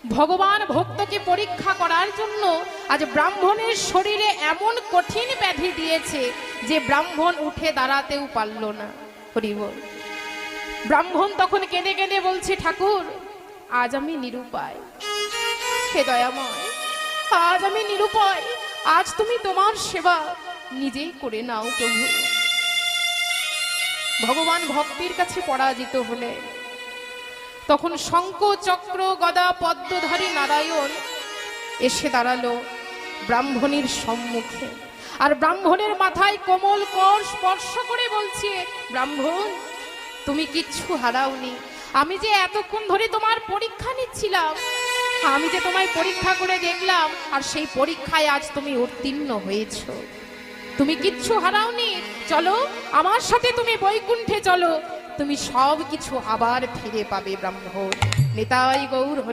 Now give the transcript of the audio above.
ভগবান ভক্তকে পরীক্ষা করার জন্য আজ ব্রাহ্মণের শরীরে এমন কঠিন ব্যাধি দিয়েছে যে ব্রাহ্মণ উঠে দাঁড়াতেও পারল না। হরি বল। ব্রাহ্মণ তখন কেঁদে কেঁদে বলছে, ঠাকুর আজ আমি নিরুপায়, হে দয়াময় আজ আমি নিরুপায়, আজ তুমি তোমার সেবা নিজেই করে নাও প্রভু। ভগবান ভক্তির কাছে পরাজিত হলে তখন শঙ্খ চক্র গদা পদ্মধারী নারায়ণ এসে দাঁড়ালো ব্রাহ্মণীর সম্মুখে, আর ব্রাহ্মণের মাথায় কোমল কর স্পর্শ করে বলছে, ব্রাহ্মণ তুমি কিচ্ছু হারাওনি, আমি যে এতক্ষণ ধরে তোমার পরীক্ষা নিচ্ছিলাম, আমি যে তোমায় পরীক্ষা করে দেখলাম, আর সেই পরীক্ষায় আজ তুমি উত্তীর্ণ হয়েছো, তুমি কিচ্ছু হারাওনি, চলো আমার সাথে তুমি বৈকুণ্ঠে চলো, তুমি সব কিছু আবার ফিরে পাবে। ব্রাহ্মণ নিতাই গৌর হরি।